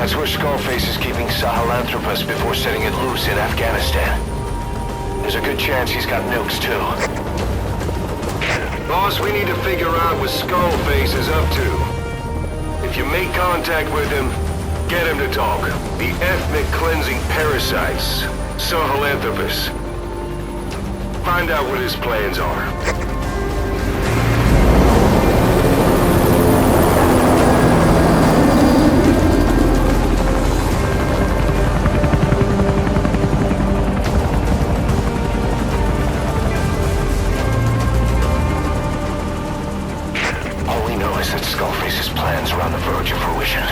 That's where Skullface is keeping Sahelanthropus before setting it loose in Afghanistan. There's a good chance he's got nukes, too. Boss, we need to figure out what Skullface is up to. If you make contact with him, get him to talk. The ethnic cleansing parasites, Sahelanthropus. Find out what his plans are. Skullface's plans are on the verge of fruition.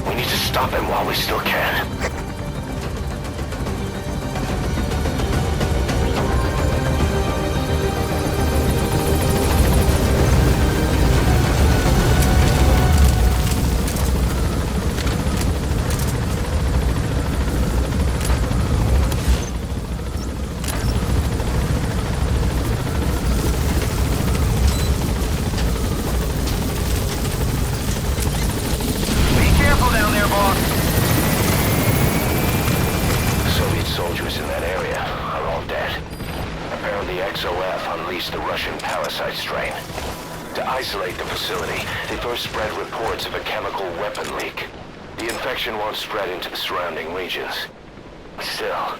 We need to stop him while we still can. XOF unleashed the Russian parasite strain. To isolate the facility, they first spread reports of a chemical weapon leak. The infection won't spread into the surrounding regions. Still,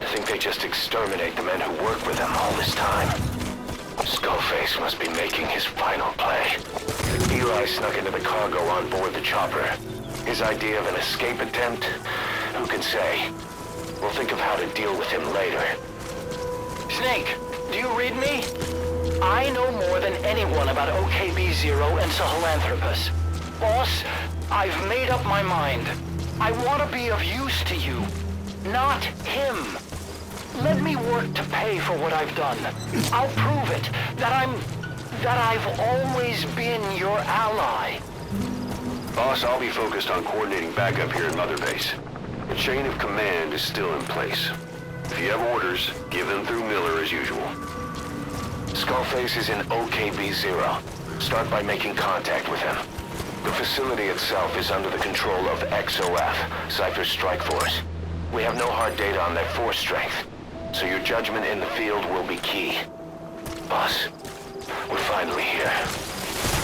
I think they just exterminate the men who worked with them all this time. Skullface must be making his final play. Eli snuck into the cargo on board the chopper. His idea of an escape attempt? Who can say? We'll think of how to deal with him later. Snake, do you read me? I know more than anyone about OKB-0 and Sahelanthropus. Boss, I've made up my mind. I want to be of use to you, not him. Let me work to pay for what I've done. I'll prove it, that I've always been your ally. Boss, I'll be focused on coordinating backup here at Mother Base. The chain of command is still in place. If you have orders, give them through Miller as usual. Skullface is in OKB-0. Start by making contact with him. The facility itself is under the control of XOF, Cypher's Strike Force. We have no hard data on their force strength, so your judgment in the field will be key. Boss, we're finally here.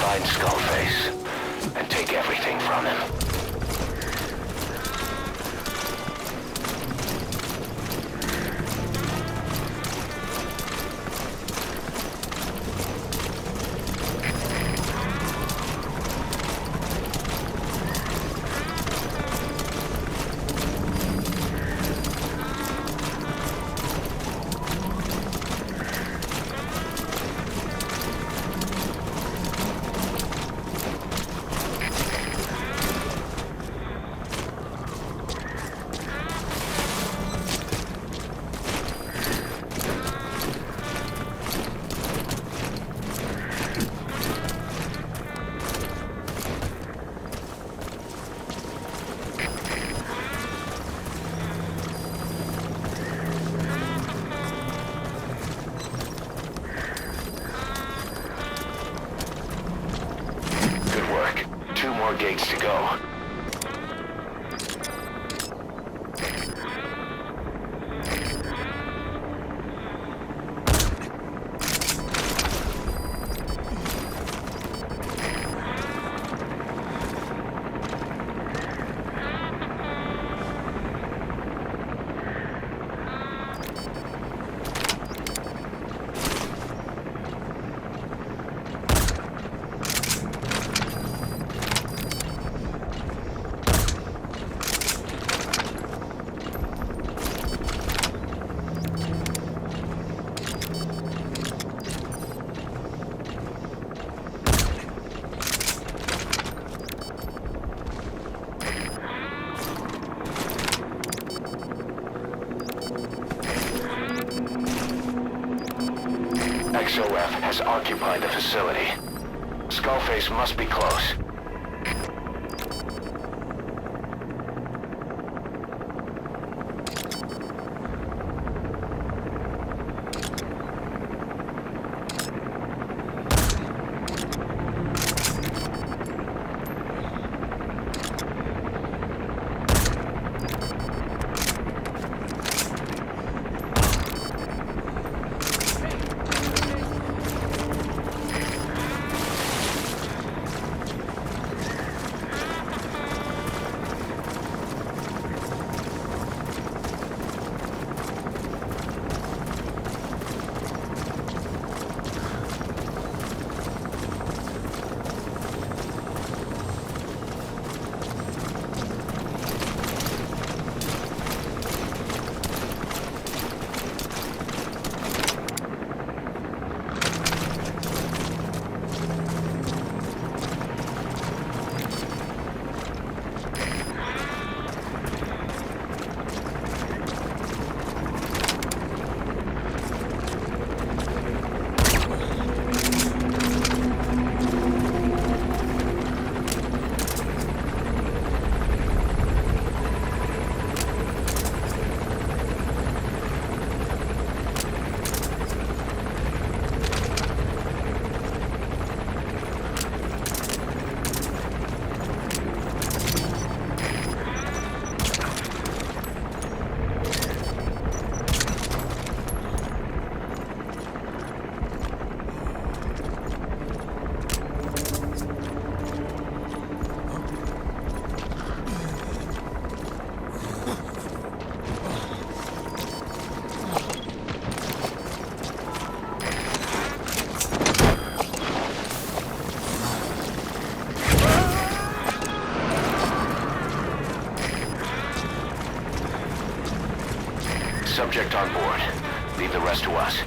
Find Skullface, and take everything from him. Gates to go. XOF has occupied the facility. Skullface must be close. subject on board. Leave the rest to us.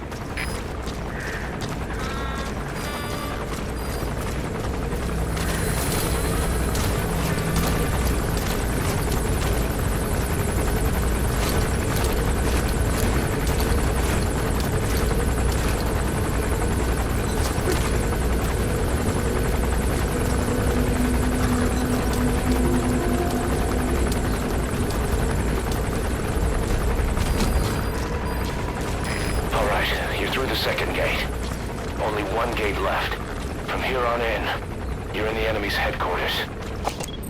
Second gate. Only one gate left. From here on in, you're in the enemy's headquarters.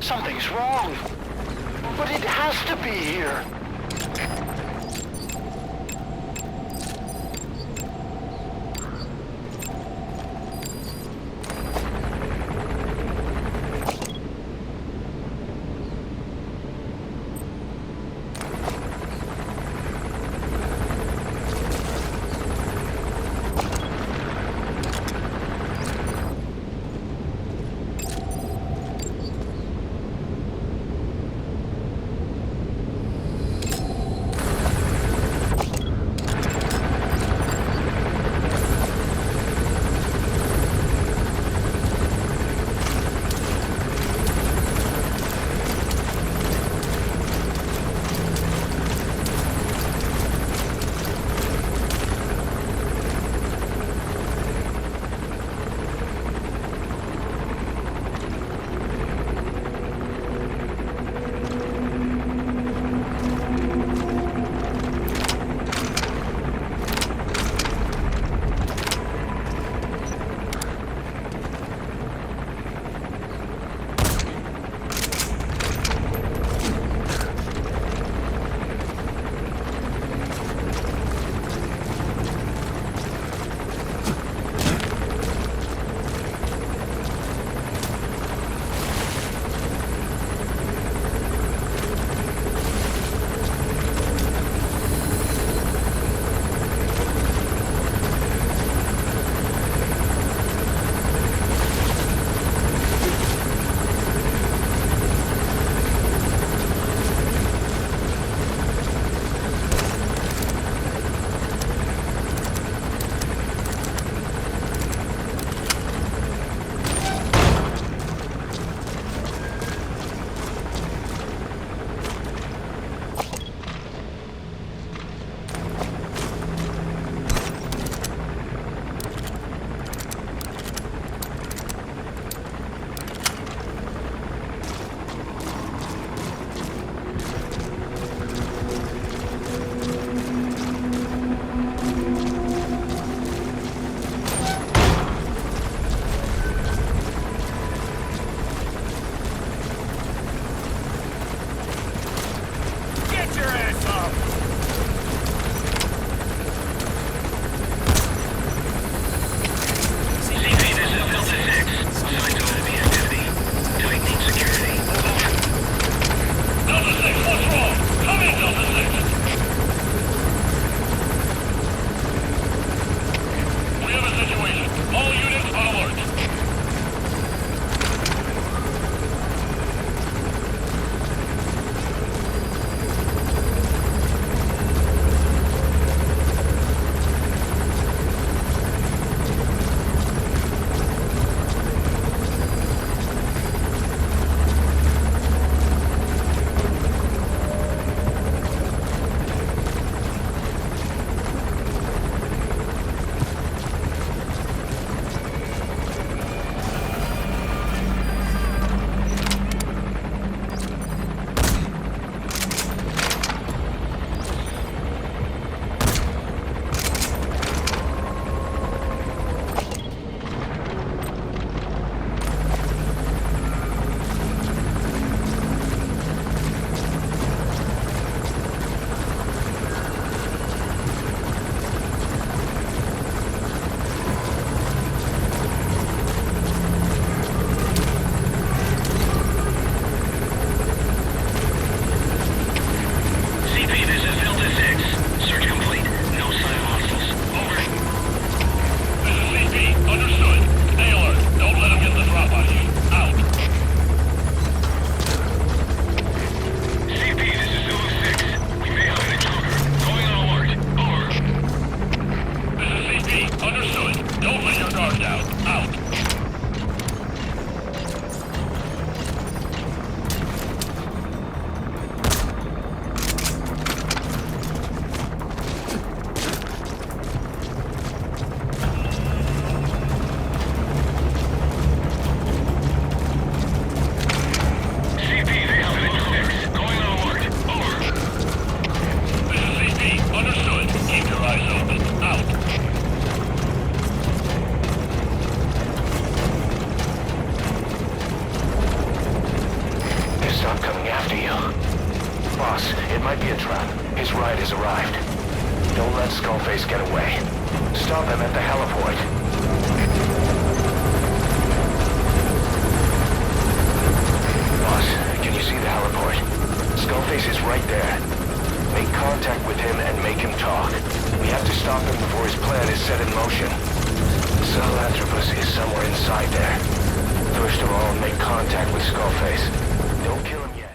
Something's wrong. But it has to be here. coming after you. Boss, it might be a trap. His ride has arrived. Don't let Skullface get away. Stop him at the heliport. Boss, can you see the heliport? Skullface is right there. Make contact with him and make him talk. We have to stop him before his plan is set in motion. Sahelanthropus is somewhere inside there. First of all, make contact with Skullface. Don't kill him yet.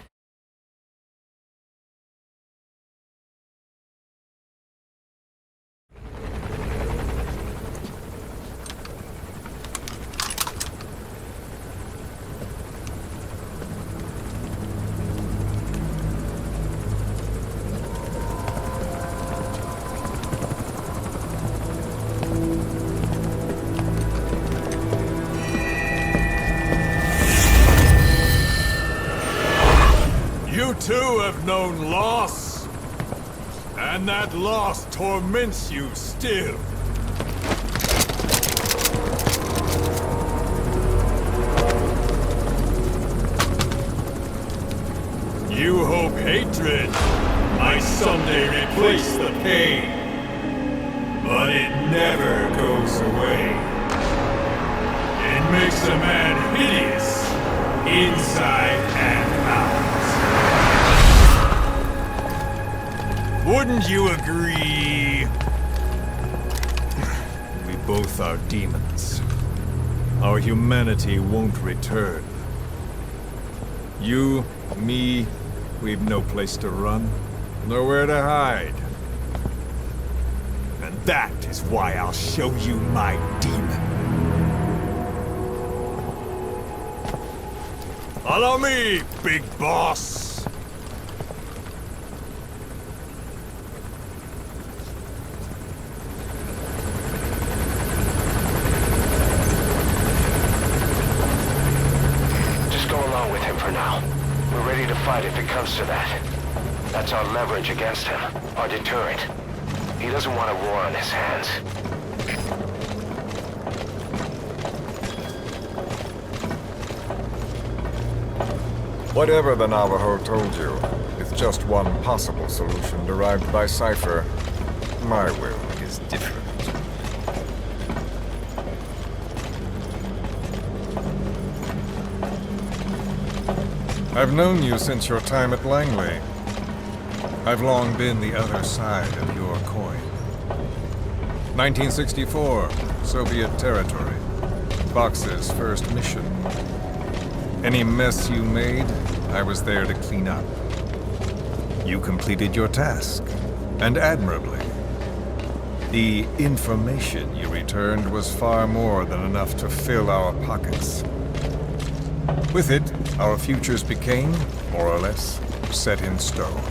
You too have known loss, and that loss torments you still. You hope hatred might someday replace the pain, but it never goes away. It makes a man hideous, inside and out. Wouldn't you agree? We both are demons. Our humanity won't return. You, me, we've no place to run, nowhere to hide. And that is why I'll show you my demon. Follow me, big boss! If it comes to that. That's our leverage against him, our deterrent. He doesn't want a war on his hands. Whatever the Navajo told you, it's just one possible solution derived by Cypher. My will is different. I've known you since your time at Langley. I've long been the other side of your coin. 1964, Soviet territory. Fox's first mission. Any mess you made, I was there to clean up. You completed your task, and admirably. The information you returned was far more than enough to fill our pockets. With it, our futures became, more or less, set in stone.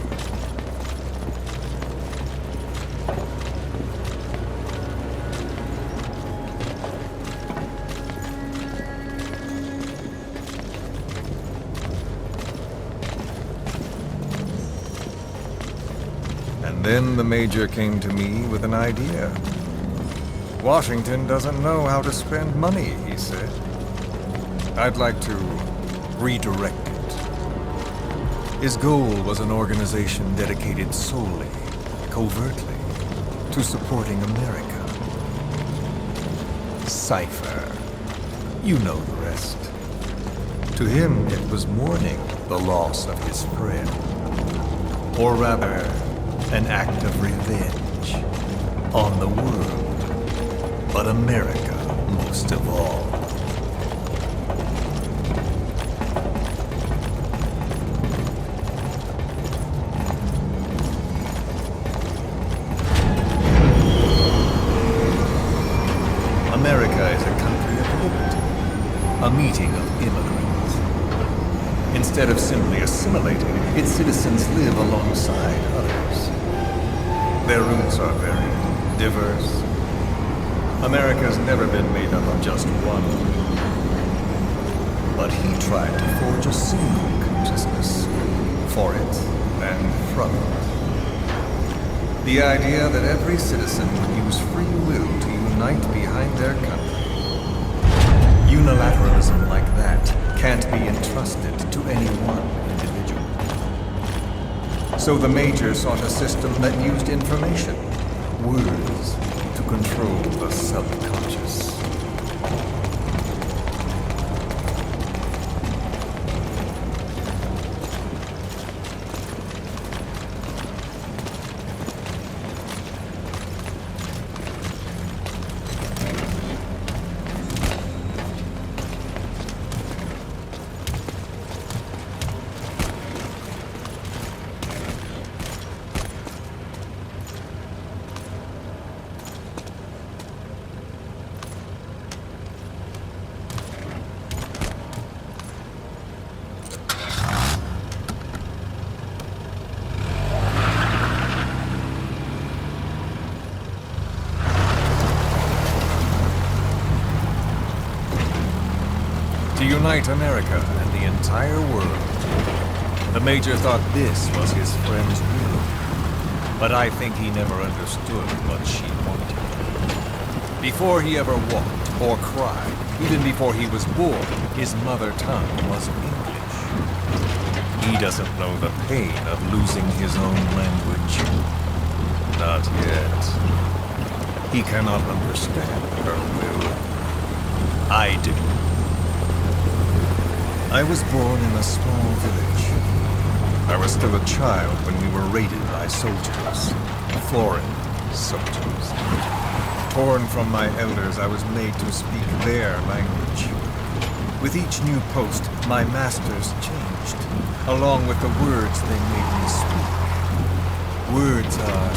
And then the Major came to me with an idea. Washington doesn't know how to spend money, he said. I'd like to redirect it. His goal was an organization dedicated solely, covertly, to supporting America. Cypher. You know the rest. To him, it was mourning the loss of his friend. Or rather, an act of revenge on the world, but America most of all. America is a country of liberty, a meeting of immigrants. Instead of simply assimilating, its citizens live alongside others. Their roots are very diverse. America's never been made up of just one. But he tried to forge a single consciousness for it and from it. The idea that every citizen would use free will to unite behind their country. Unilateralism like that can't be entrusted to any one individual. So the Major sought a system that used information, words, to control the subconscious. To unite America and the entire world. The Major thought this was his friend's will. But I think he never understood what she wanted. Before he ever walked or cried, even before he was born, his mother tongue was English. He doesn't know the pain of losing his own language. Not yet. He cannot understand her will. I do. I was born in a small village. I was still a child when we were raided by soldiers. Foreign soldiers. Torn from my elders, I was made to speak their language. With each new post, my masters changed, along with the words they made me speak. Words are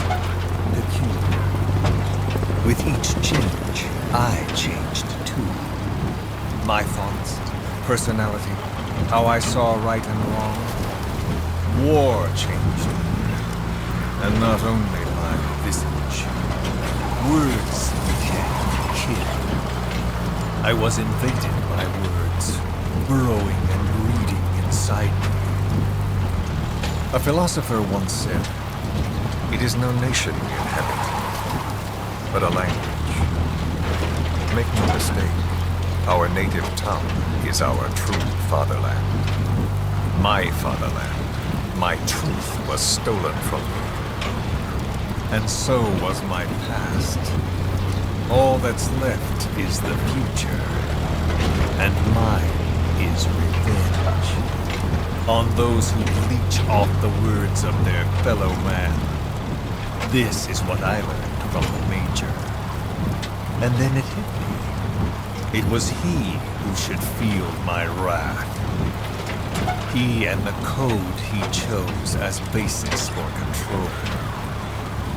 peculiar. With each change, I changed too. My thoughts, personality, how I saw right and wrong. War changed me. And not only my visage. Words can kill. I was invaded by words, burrowing and breeding inside me. A philosopher once said, "It is no nation we inhabit, but a language." Make no mistake. Our native tongue is our true fatherland. My fatherland. My truth was stolen from me. And so was my past. All that's left is the future. And mine is revenge. On those who leech off the words of their fellow man. This is what I learned from the Major. And then it hit me. It was he who should feel my wrath. He and the code he chose as basis for control.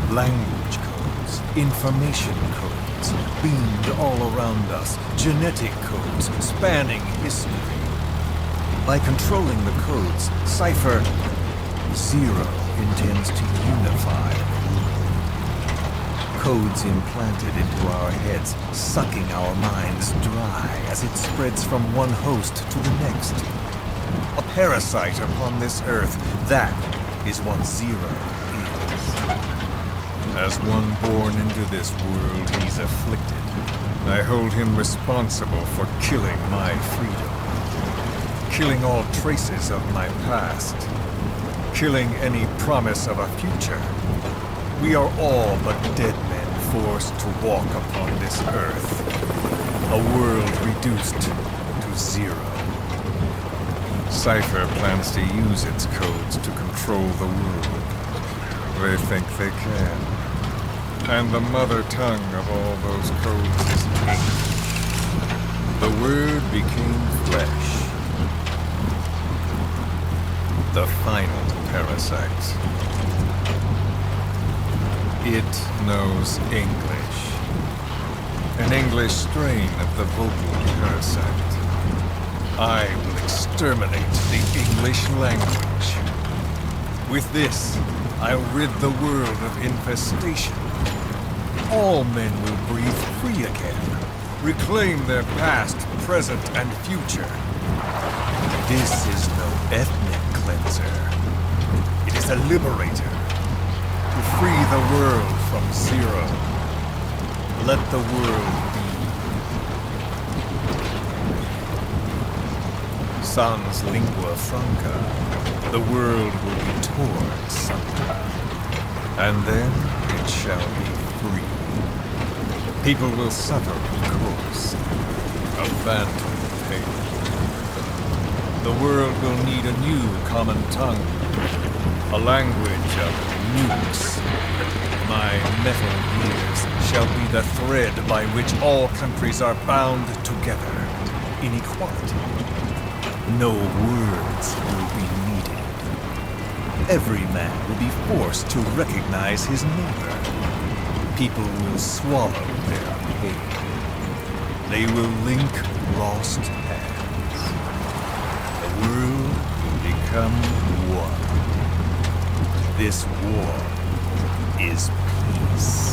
Language codes, information codes, beamed all around us, genetic codes spanning history. By controlling the codes, Cypher Zero intends to unify. Codes implanted into our heads, sucking our minds dry as it spreads from one host to the next. A parasite upon this earth, that is what Zero is. As one born into this world, he's afflicted. I hold him responsible for killing my freedom. Killing all traces of my past. Killing any promise of a future. We are all but dead men forced to walk upon this earth. A world reduced to zero. Cypher plans to use its codes to control the world. They think they can. And the mother tongue of all those codes is English. The word became flesh. The final parasite. It knows English. An English strain of the vocal parasite. I will exterminate the English language. With this, I'll rid the world of infestation. All men will breathe free again, reclaim their past, present, and future. This is no ethnic cleanser. It is a liberator. To free the world from Zero. Let the world be. sans lingua franca, the world will be torn asunder. And then it shall be free. People will suffer, of course. A phantom pain. The world will need a new common tongue. A language of nukes. My metal gears shall be the thread by which all countries are bound together in equality. No words will be needed. Every man will be forced to recognize his neighbor. People will swallow their pain. They will link lost hands. The world will become one. This war is peace.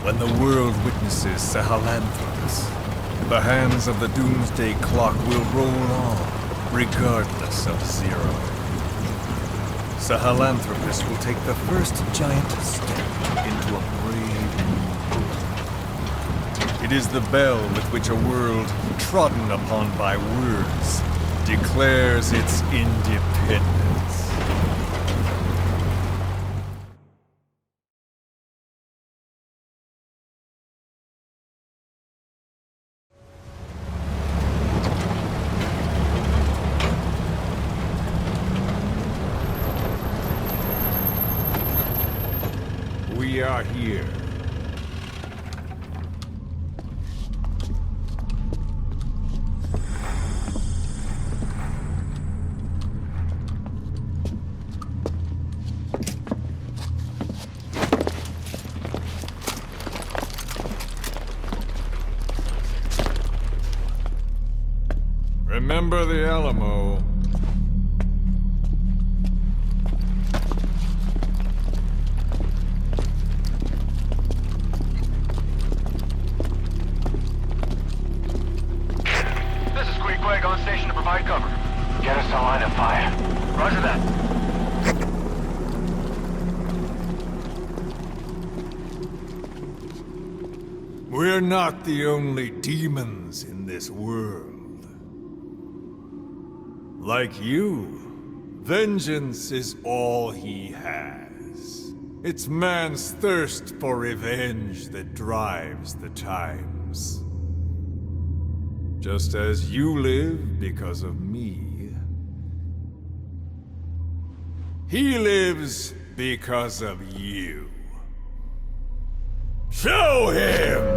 When the world witnesses Sahelanthropus, the hands of the Doomsday Clock will roll on, regardless of Zero. Sahelanthropus will take the first giant step into a brave new world. It is the bell with which a world trodden upon by words declares its independence. We are here. Remember the Alamo. On station to provide cover. Get us a line of fire. Roger that. We're not the only demons in this world. Like you, vengeance is all he has. It's man's thirst for revenge that drives the times. Just as you live because of me, he lives because of you. Show him!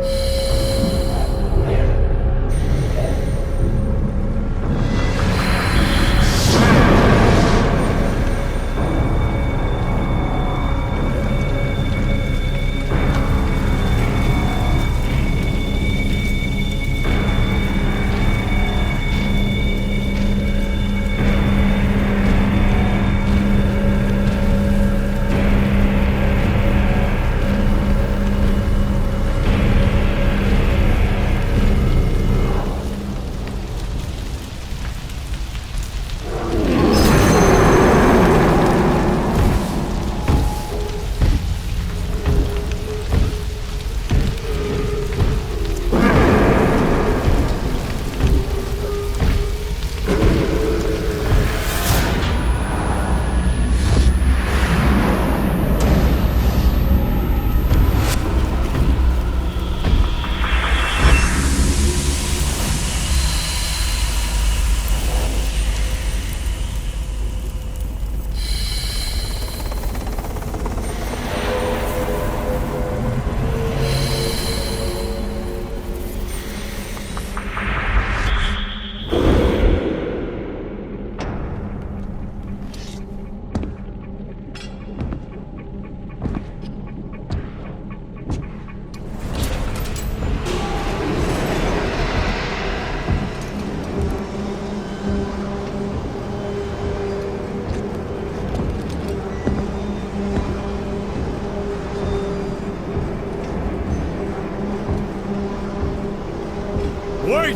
Wait!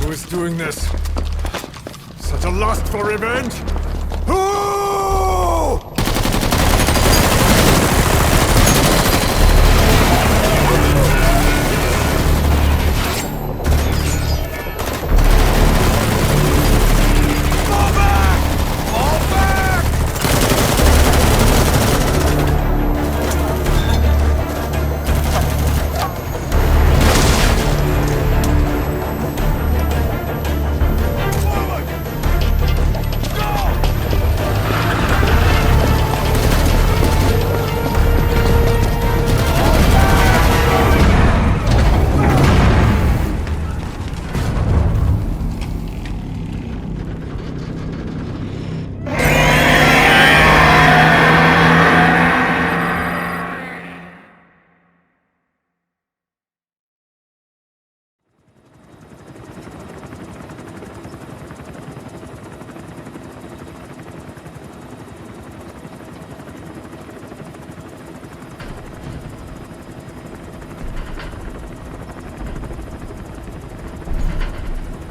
Who is doing this? Such a lust for revenge? Who?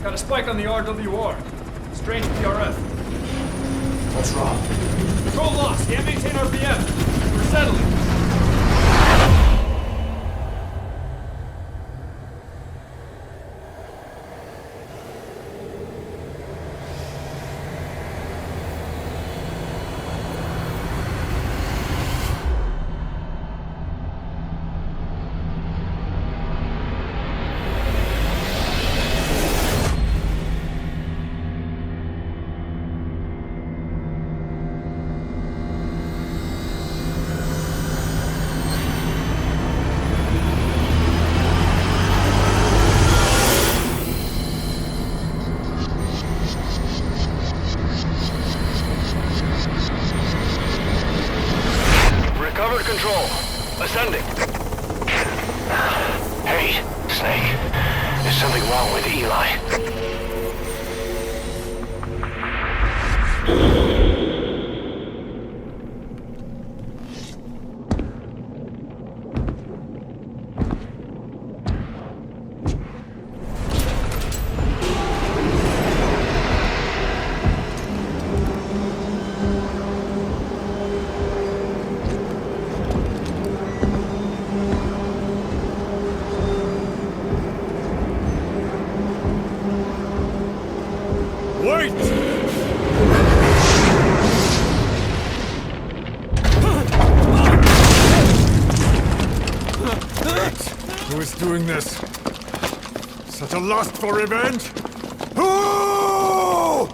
Got a spike on the RWR. Strange PRF. What's wrong? Control lost. Can't maintain RPM. We're settling. Recovered control. Ascending. Hey, Snake. There's something wrong with Eli. Wait! Who is doing this? Such a lust for revenge? Who?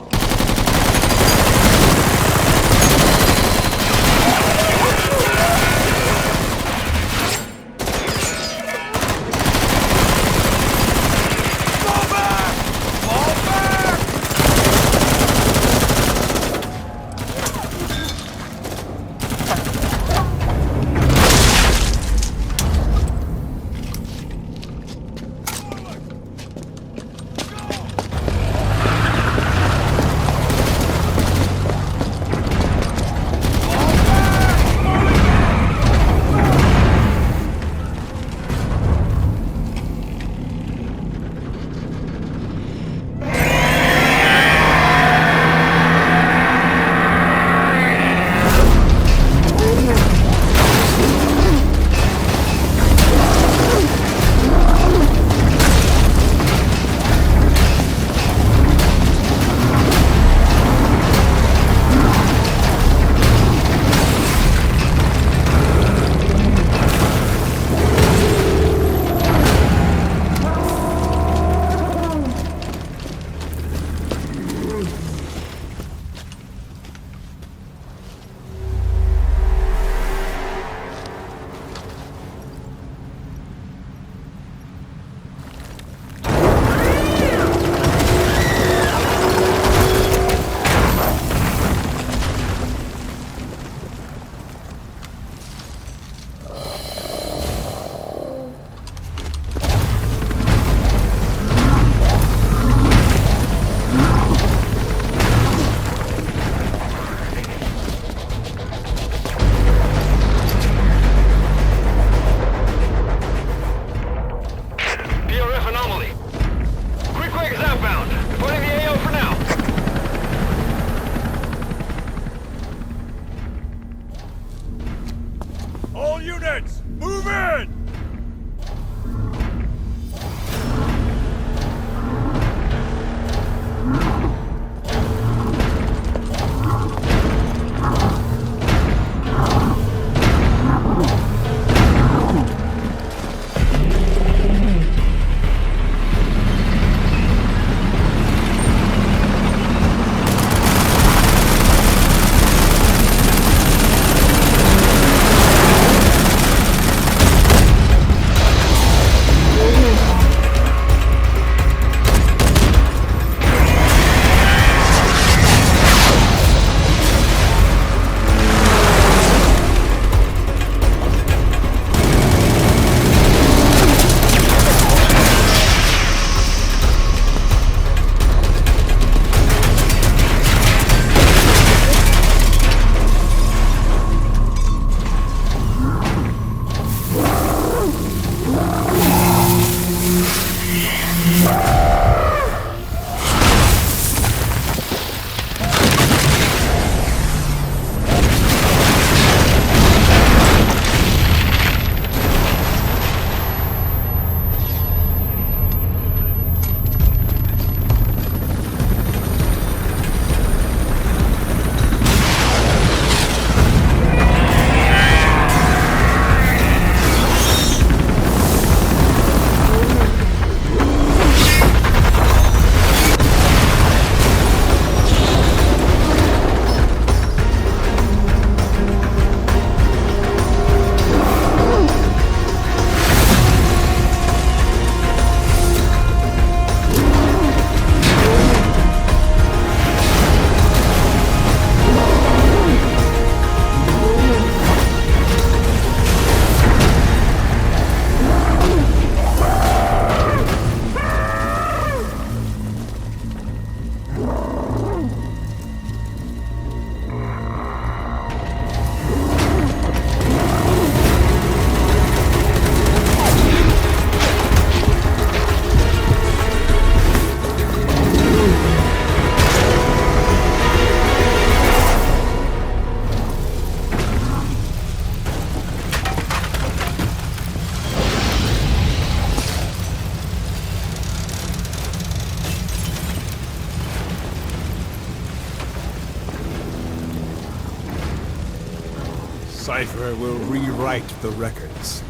Cypher will rewrite the records,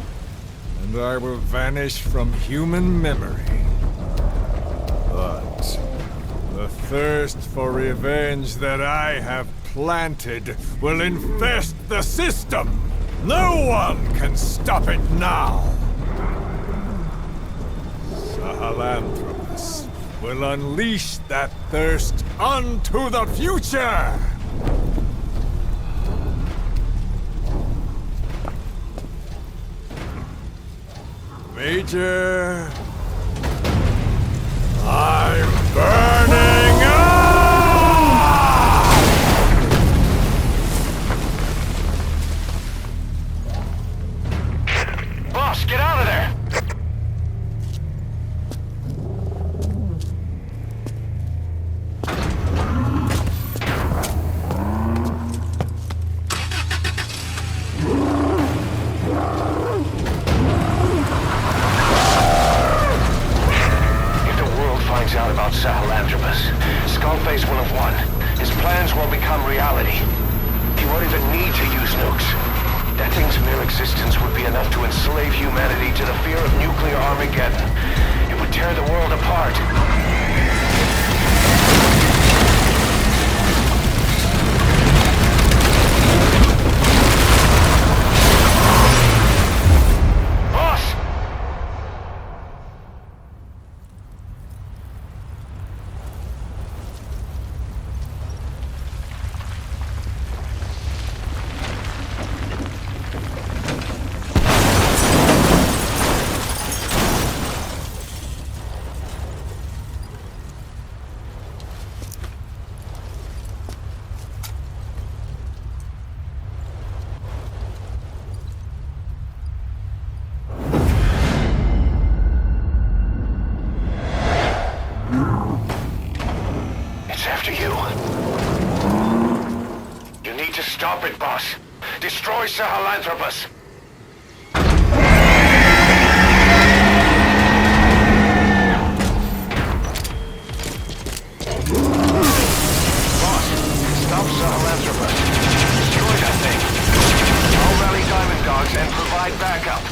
and I will vanish from human memory. But the thirst for revenge that I have planted will infest the system! No one can stop it now! Sahelanthropus will unleash that thirst unto the future! Major... I'm burning up! Boss, get out of there! Out about Sahelanthropus, Skullface will have won. His plans will become reality. He won't even need to use nukes. That thing's mere existence would be enough to enslave humanity to the fear of nuclear Armageddon. It would tear the world apart. Stop it, boss. Destroy Sahelanthropus. Boss, stop Sahelanthropus. Destroy that thing. I'll rally Diamond Dogs and provide backup.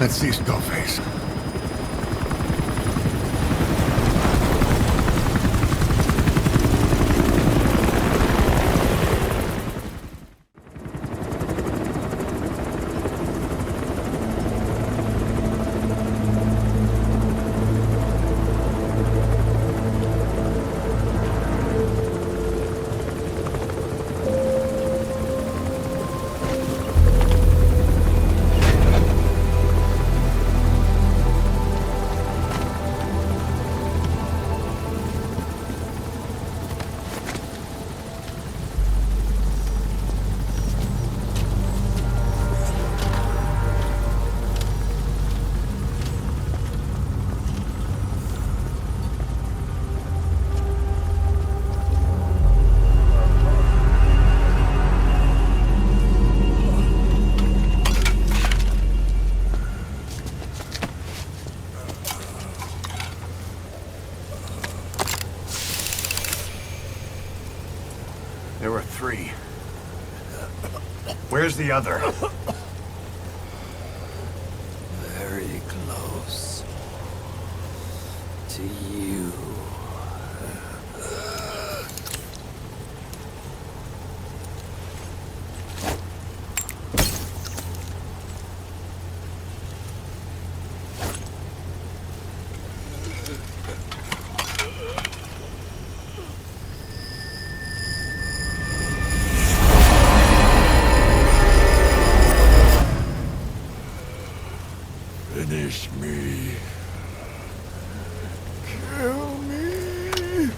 Let's see Skullface. There were 3. Where's the other? Very close to you. Finish me. Kill me.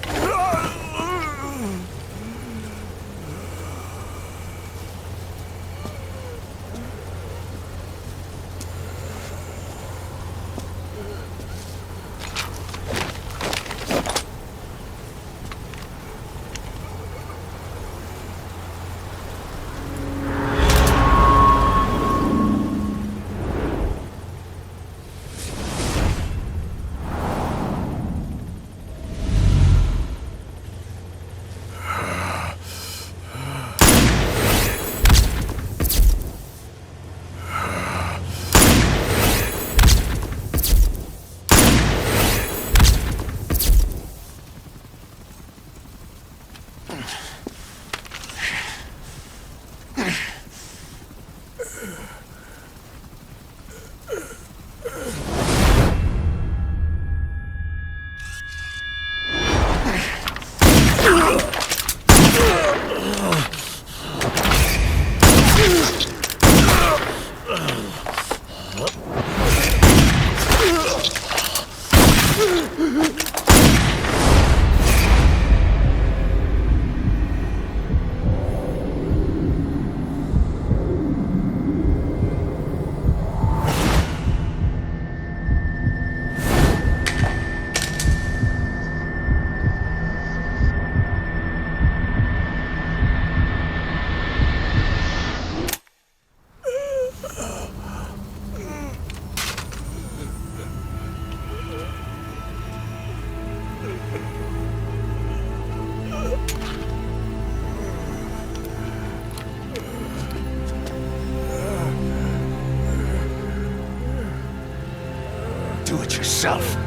Do it yourself.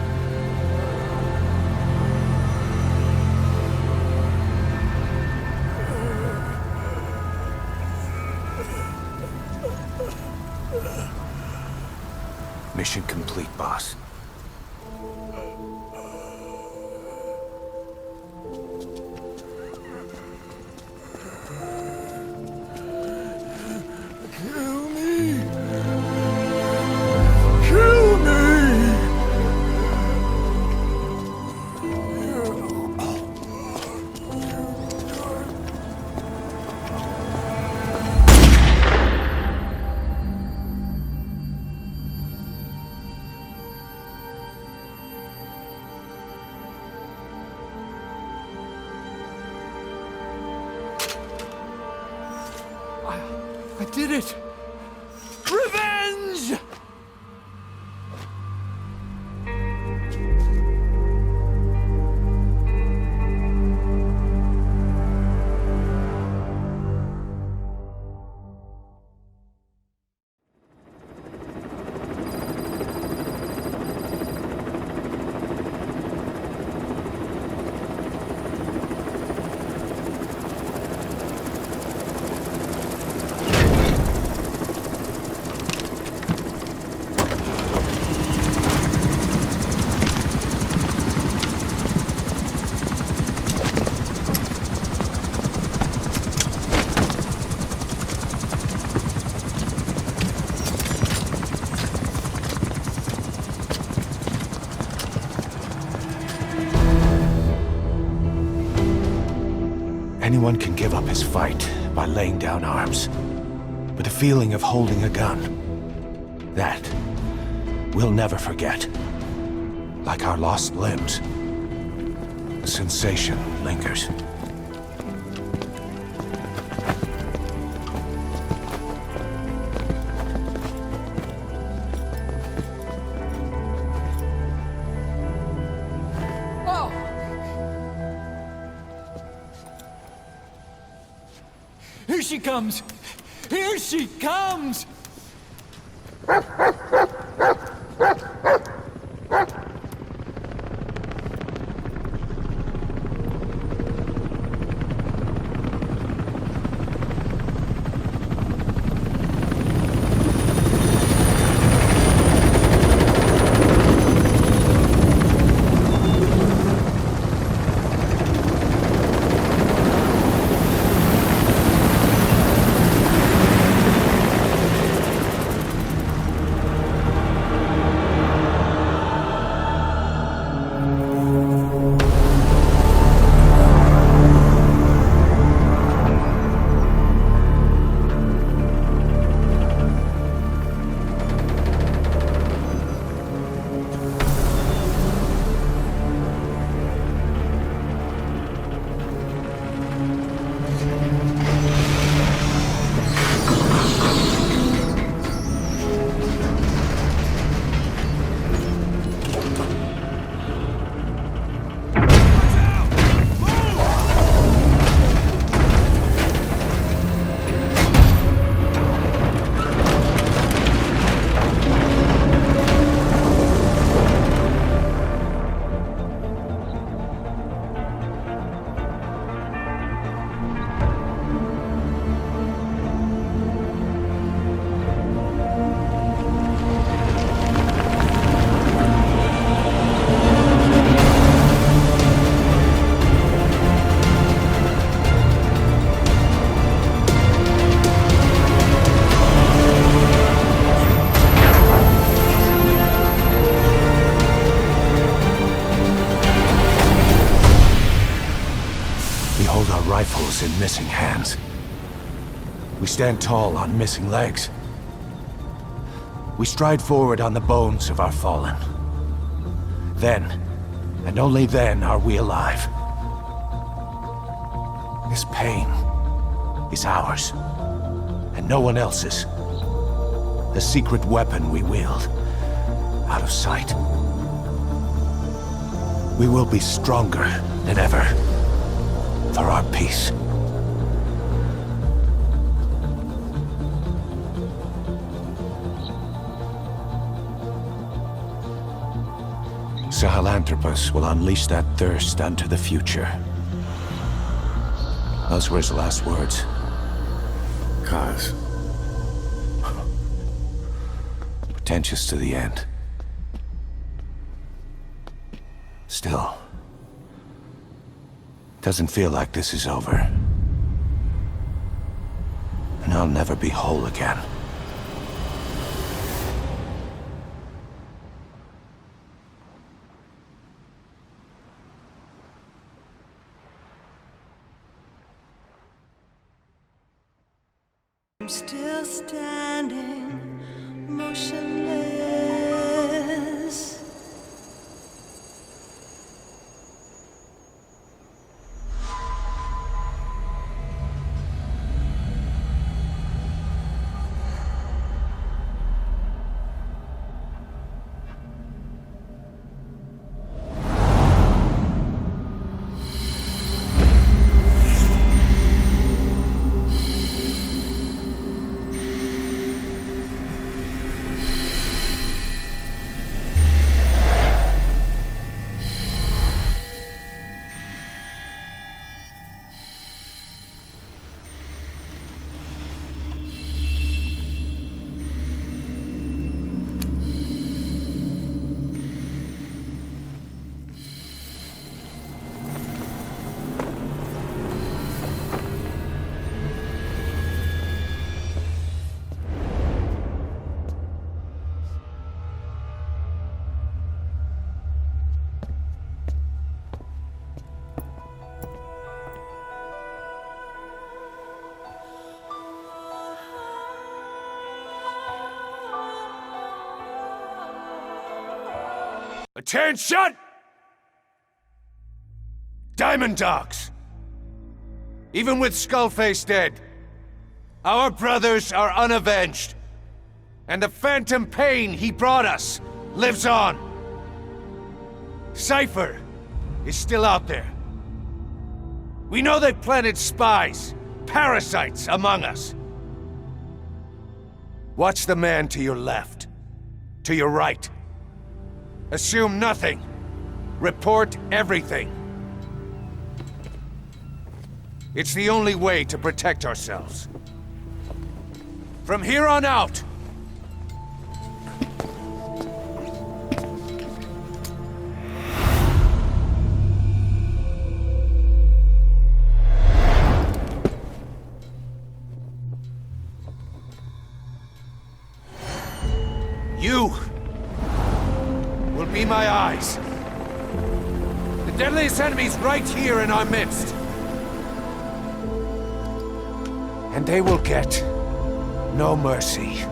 Mission complete, boss. Kill me. Kill me. I did it! Revenge! anyone can give up his fight by laying down arms. But the feeling of holding a gun, that we'll never forget. Like our lost limbs, the sensation lingers. Here she comes! Here she comes! Rifles in missing hands. We stand tall on missing legs. We stride forward on the bones of our fallen. Then, and only then, are we alive. This pain is ours, and no one else's. The secret weapon we wield, out of sight. We will be stronger than ever. For our peace. Sahelanthropus will unleash that thirst unto the future. Those were his last words. Kaz. Pretentious to the end. Still. Doesn't feel like this is over. And I'll never be whole again. I'm still standing, motionless. Attention! Diamond Dogs! Even with Skullface dead, our brothers are unavenged. And the phantom pain he brought us lives on. Cypher is still out there. We know they planted spies, parasites among us. Watch the man to your left, to your right. Assume nothing. Report everything. It's the only way to protect ourselves. From here on out, you will be my eyes. The deadliest enemy's right here in our midst. And they will get no mercy.